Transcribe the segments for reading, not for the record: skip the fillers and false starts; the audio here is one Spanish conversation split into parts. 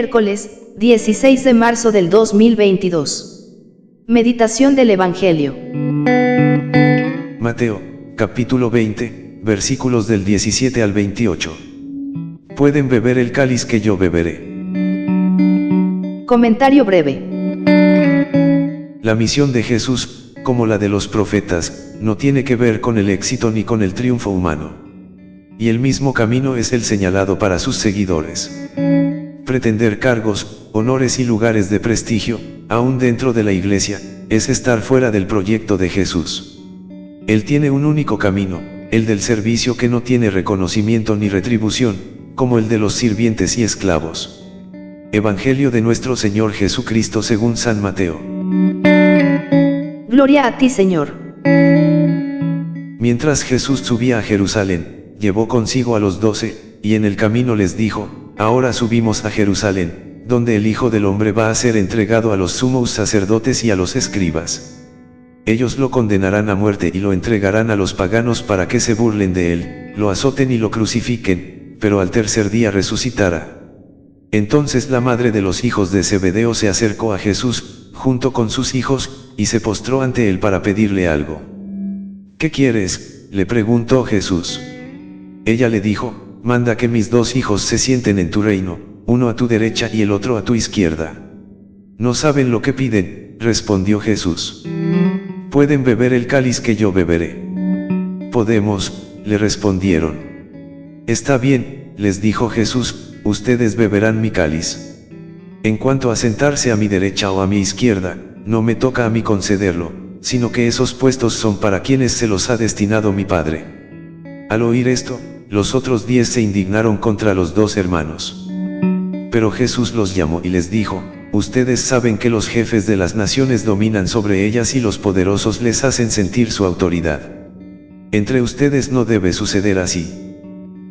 Miércoles, 16 de marzo del 2022. Meditación del Evangelio. Mateo, capítulo 20, versículos del 17 al 28. Pueden beber el cáliz que yo beberé. Comentario breve. La misión de Jesús, como la de los profetas, no tiene que ver con el éxito ni con el triunfo humano. Y el mismo camino es el señalado para sus seguidores. Pretender cargos, honores y lugares de prestigio, aún dentro de la iglesia, es estar fuera del proyecto de Jesús. Él tiene un único camino, el del servicio que no tiene reconocimiento ni retribución, como el de los sirvientes y esclavos. Evangelio de nuestro Señor Jesucristo según San Mateo. Gloria a ti, Señor. Mientras Jesús subía a Jerusalén, llevó consigo a los 12, y en el camino les dijo: ahora subimos a Jerusalén, donde el Hijo del Hombre va a ser entregado a los sumos sacerdotes y a los escribas. Ellos lo condenarán a muerte y lo entregarán a los paganos para que se burlen de él, lo azoten y lo crucifiquen, pero al tercer día resucitará. Entonces la madre de los hijos de Zebedeo se acercó a Jesús, junto con sus hijos, y se postró ante él para pedirle algo. ¿Qué quieres?, le preguntó Jesús. Ella le dijo: manda que mis 2 hijos se sienten en tu reino, uno a tu derecha y el otro a tu izquierda. No saben lo que piden, respondió Jesús. Pueden beber el cáliz que yo beberé. Podemos, le respondieron. Está bien, les dijo Jesús, ustedes beberán mi cáliz. En cuanto a sentarse a mi derecha o a mi izquierda, no me toca a mí concederlo, sino que esos puestos son para quienes se los ha destinado mi Padre. Al oír esto, los otros 10 se indignaron contra los 2 hermanos. Pero Jesús los llamó y les dijo: ustedes saben que los jefes de las naciones dominan sobre ellas y los poderosos les hacen sentir su autoridad. Entre ustedes no debe suceder así.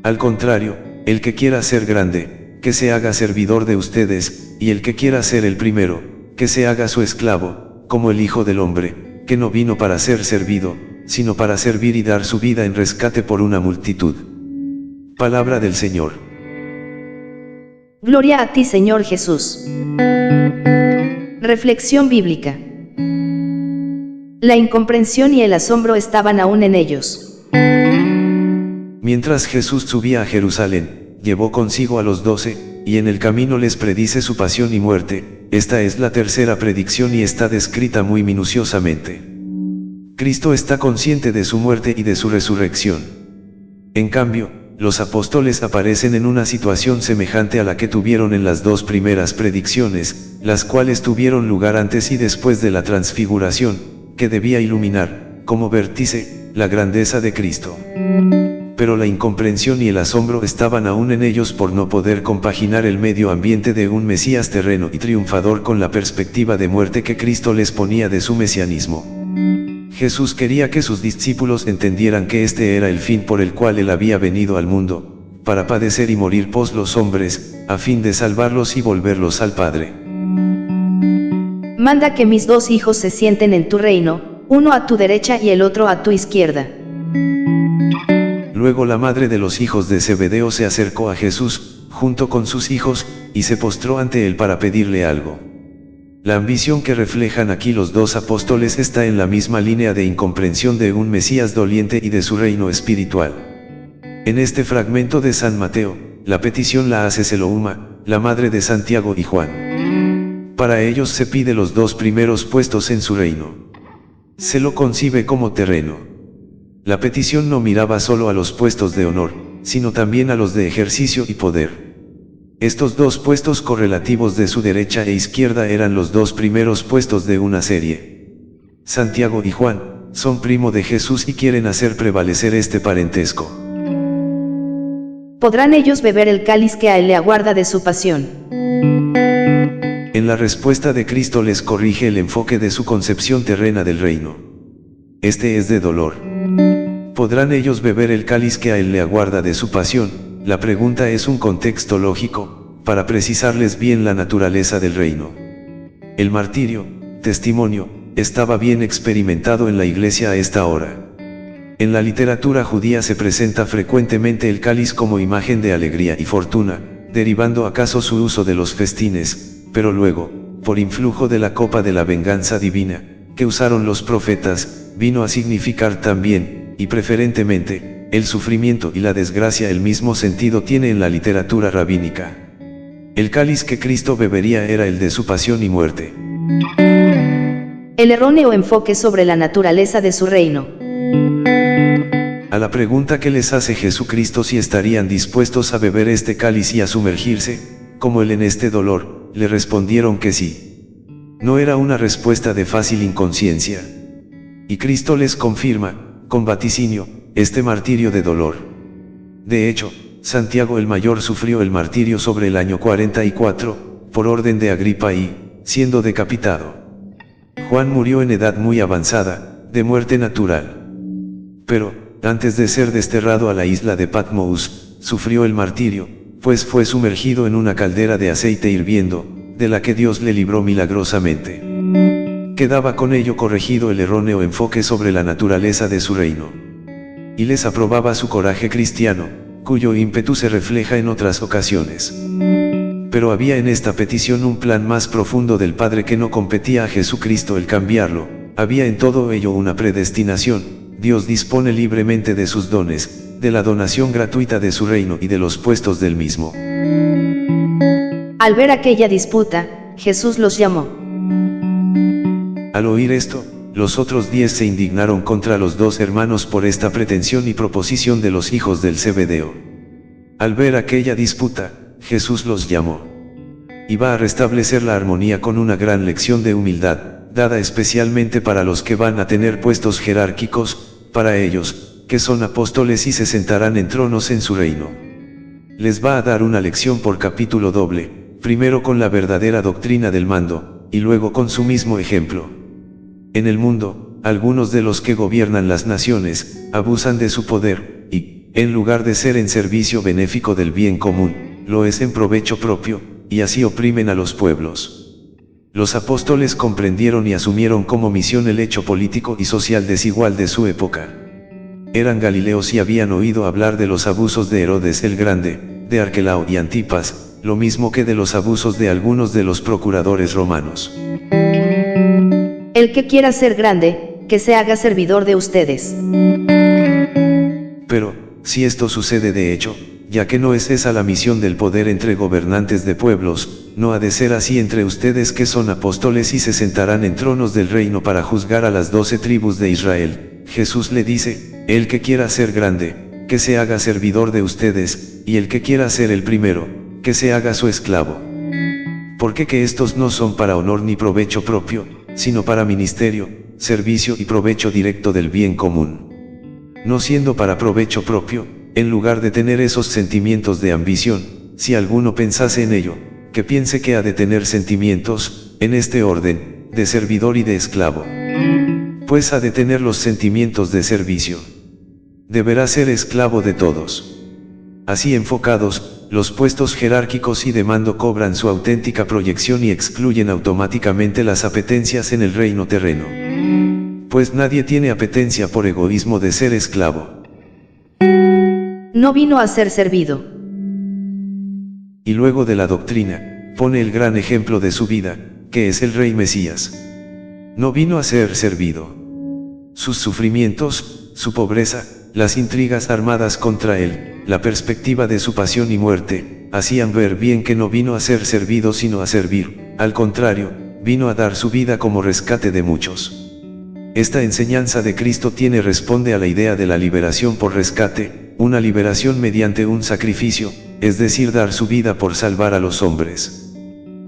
Al contrario, el que quiera ser grande, que se haga servidor de ustedes, y el que quiera ser el primero, que se haga su esclavo, como el Hijo del Hombre, que no vino para ser servido, sino para servir y dar su vida en rescate por una multitud. Palabra del Señor. Gloria a ti, Señor Jesús. Reflexión bíblica. La incomprensión y el asombro estaban aún en ellos. Mientras Jesús subía a Jerusalén, llevó consigo a los 12, y en el camino les predice su pasión y muerte. Esta es la tercera predicción y está descrita muy minuciosamente. Cristo está consciente de su muerte y de su resurrección. En cambio, los apóstoles aparecen en una situación semejante a la que tuvieron en las 2 primeras predicciones, las cuales tuvieron lugar antes y después de la transfiguración, que debía iluminar, como vértice, la grandeza de Cristo. Pero la incomprensión y el asombro estaban aún en ellos por no poder compaginar el medio ambiente de un Mesías terreno y triunfador con la perspectiva de muerte que Cristo les ponía de su mesianismo. Jesús quería que sus discípulos entendieran que este era el fin por el cual él había venido al mundo, para padecer y morir pos los hombres, a fin de salvarlos y volverlos al Padre. Manda que mis 2 hijos se sienten en tu reino, uno a tu derecha y el otro a tu izquierda. Luego la madre de los hijos de Zebedeo se acercó a Jesús, junto con sus hijos, y se postró ante él para pedirle algo. La ambición que reflejan aquí los 2 apóstoles está en la misma línea de incomprensión de un Mesías doliente y de su reino espiritual. En este fragmento de San Mateo, la petición la hace Selouma, la madre de Santiago y Juan. Para ellos se pide los 2 primeros puestos en su reino. Se lo concibe como terreno. La petición no miraba solo a los puestos de honor, sino también a los de ejercicio y poder. Estos 2 puestos correlativos de su derecha e izquierda eran los 2 primeros puestos de una serie. Santiago y Juan son primo de Jesús y quieren hacer prevalecer este parentesco. ¿Podrán ellos beber el cáliz que a él le aguarda de su pasión? En la respuesta de Cristo les corrige el enfoque de su concepción terrena del reino. Este es de dolor. ¿Podrán ellos beber el cáliz que a él le aguarda de su pasión? La pregunta es un contexto lógico, para precisarles bien la naturaleza del reino. El martirio, testimonio, estaba bien experimentado en la iglesia a esta hora. En la literatura judía se presenta frecuentemente el cáliz como imagen de alegría y fortuna, derivando acaso su uso de los festines, pero luego, por influjo de la copa de la venganza divina, que usaron los profetas, vino a significar también, y preferentemente, el sufrimiento y la desgracia. El mismo sentido tiene en la literatura rabínica. El cáliz que Cristo bebería era el de su pasión y muerte. El erróneo enfoque sobre la naturaleza de su reino. A la pregunta que les hace Jesucristo si estarían dispuestos a beber este cáliz y a sumergirse, como él en este dolor, le respondieron que sí. No era una respuesta de fácil inconsciencia. Y Cristo les confirma, con vaticinio, este martirio de dolor. De hecho, Santiago el Mayor sufrió el martirio sobre el año 44, por orden de Agripa y, siendo decapitado. Juan murió en edad muy avanzada, de muerte natural. Pero, antes de ser desterrado a la isla de Patmos, sufrió el martirio, pues fue sumergido en una caldera de aceite hirviendo, de la que Dios le libró milagrosamente. Quedaba con ello corregido el erróneo enfoque sobre la naturaleza de su reino. Y les aprobaba su coraje cristiano, cuyo ímpetu se refleja en otras ocasiones. Pero había en esta petición un plan más profundo del Padre que no competía a Jesucristo el cambiarlo. Había en todo ello una predestinación. Dios dispone libremente de sus dones, de la donación gratuita de su reino y de los puestos del mismo. Al ver aquella disputa, Jesús los llamó. Al oír esto, los otros 10 se indignaron contra los 2 hermanos por esta pretensión y proposición de los hijos del Zebedeo. Al ver aquella disputa, Jesús los llamó. Y va a restablecer la armonía con una gran lección de humildad, dada especialmente para los que van a tener puestos jerárquicos, para ellos, que son apóstoles y se sentarán en tronos en su reino. Les va a dar una lección por capítulo doble, primero con la verdadera doctrina del mando, y luego con su mismo ejemplo. En el mundo, algunos de los que gobiernan las naciones, abusan de su poder, y, en lugar de ser en servicio benéfico del bien común, lo es en provecho propio, y así oprimen a los pueblos. Los apóstoles comprendieron y asumieron como misión el hecho político y social desigual de su época. Eran galileos y habían oído hablar de los abusos de Herodes el Grande, de Arquelao y Antipas, lo mismo que de los abusos de algunos de los procuradores romanos. El que quiera ser grande, que se haga servidor de ustedes. Pero, si esto sucede de hecho, ya que no es esa la misión del poder entre gobernantes de pueblos, no ha de ser así entre ustedes que son apóstoles y se sentarán en tronos del reino para juzgar a las 12 tribus de Israel. Jesús le dice, el que quiera ser grande, que se haga servidor de ustedes, y el que quiera ser el primero, que se haga su esclavo. Porque que estos no son para honor ni provecho propio, sino para ministerio, servicio y provecho directo del bien común. No siendo para provecho propio, en lugar de tener esos sentimientos de ambición, si alguno pensase en ello, que piense que ha de tener sentimientos, en este orden, de servidor y de esclavo. Pues ha de tener los sentimientos de servicio. Deberá ser esclavo de todos. Así enfocados, los puestos jerárquicos y de mando cobran su auténtica proyección y excluyen automáticamente las apetencias en el reino terreno. Pues nadie tiene apetencia por egoísmo de ser esclavo. No vino a ser servido. Y luego de la doctrina, pone el gran ejemplo de su vida, que es el Rey Mesías. No vino a ser servido. Sus sufrimientos, su pobreza, las intrigas armadas contra él, la perspectiva de su pasión y muerte, hacían ver bien que no vino a ser servido sino a servir, al contrario, vino a dar su vida como rescate de muchos. Esta enseñanza de Cristo responde a la idea de la liberación por rescate, una liberación mediante un sacrificio, es decir, dar su vida por salvar a los hombres.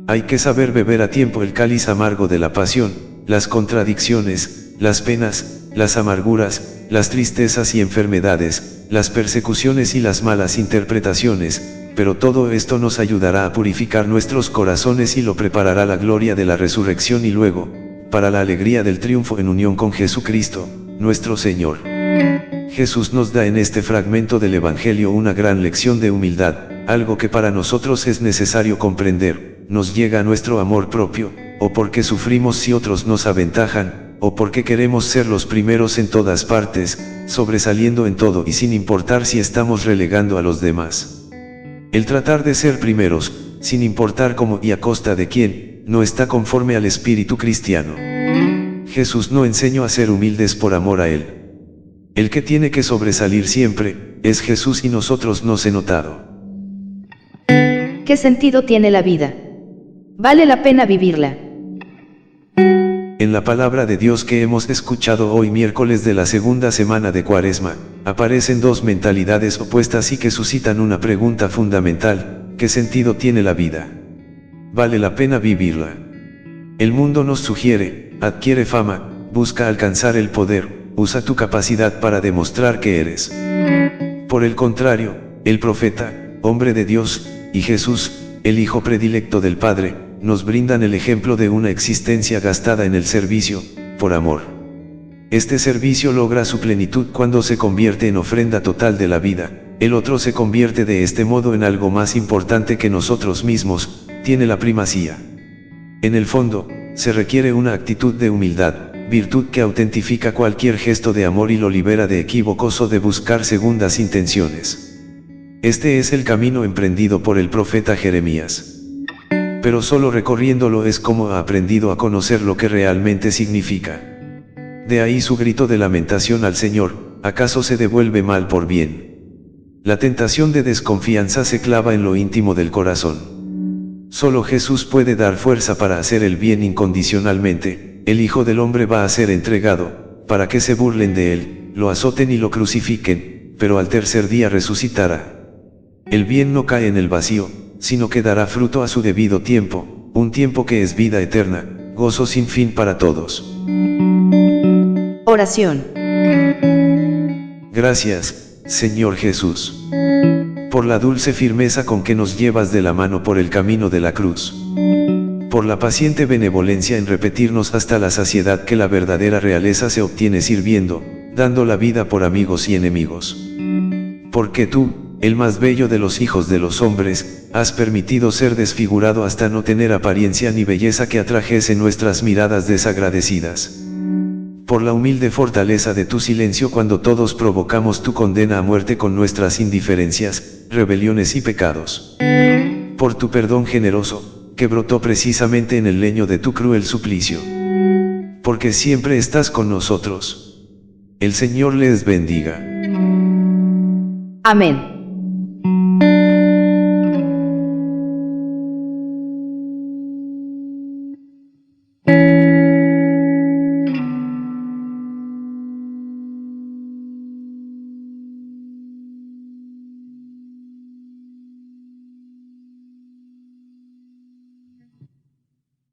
Hay que saber beber a tiempo el cáliz amargo de la pasión, las contradicciones, las penas, las amarguras, las tristezas y enfermedades, las persecuciones y las malas interpretaciones, pero todo esto nos ayudará a purificar nuestros corazones y lo preparará a la gloria de la resurrección y luego, para la alegría del triunfo en unión con Jesucristo, nuestro Señor. Jesús nos da en este fragmento del Evangelio una gran lección de humildad, algo que para nosotros es necesario comprender. Nos llega nuestro amor propio, o porque sufrimos si otros nos aventajan, o porque queremos ser los primeros en todas partes, sobresaliendo en todo y sin importar si estamos relegando a los demás. El tratar de ser primeros, sin importar cómo y a costa de quién, no está conforme al espíritu cristiano. Jesús no enseñó a ser humildes por amor a Él. El que tiene que sobresalir siempre, es Jesús y nosotros nos he notado. ¿Qué sentido tiene la vida? Vale la pena vivirla. En la palabra de Dios que hemos escuchado hoy miércoles de la segunda semana de Cuaresma, aparecen dos mentalidades opuestas y que suscitan una pregunta fundamental: ¿qué sentido tiene la vida? ¿Vale la pena vivirla? El mundo nos sugiere: adquiere fama, busca alcanzar el poder, usa tu capacidad para demostrar que eres. Por el contrario, el profeta, hombre de Dios, y Jesús, el Hijo predilecto del Padre, nos brindan el ejemplo de una existencia gastada en el servicio, por amor. Este servicio logra su plenitud cuando se convierte en ofrenda total de la vida. El otro se convierte de este modo en algo más importante que nosotros mismos, tiene la primacía. En el fondo, se requiere una actitud de humildad, virtud que autentifica cualquier gesto de amor y lo libera de equívocos o de buscar segundas intenciones. Este es el camino emprendido por el profeta Jeremías. Pero solo recorriéndolo es como ha aprendido a conocer lo que realmente significa. De ahí su grito de lamentación al Señor: ¿acaso se devuelve mal por bien? La tentación de desconfianza se clava en lo íntimo del corazón. Solo Jesús puede dar fuerza para hacer el bien incondicionalmente. El Hijo del Hombre va a ser entregado, para que se burlen de él, lo azoten y lo crucifiquen, pero al tercer día resucitará. El bien no cae en el vacío, sino que dará fruto a su debido tiempo, un tiempo que es vida eterna, gozo sin fin para todos. Oración. Gracias, Señor Jesús, por la dulce firmeza con que nos llevas de la mano por el camino de la cruz. Por la paciente benevolencia en repetirnos hasta la saciedad que la verdadera realeza se obtiene sirviendo, dando la vida por amigos y enemigos. Porque tú, el más bello de los hijos de los hombres, has permitido ser desfigurado hasta no tener apariencia ni belleza que atrajese nuestras miradas desagradecidas. Por la humilde fortaleza de tu silencio cuando todos provocamos tu condena a muerte con nuestras indiferencias, rebeliones y pecados. Por tu perdón generoso, que brotó precisamente en el leño de tu cruel suplicio. Porque siempre estás con nosotros. El Señor les bendiga. Amén.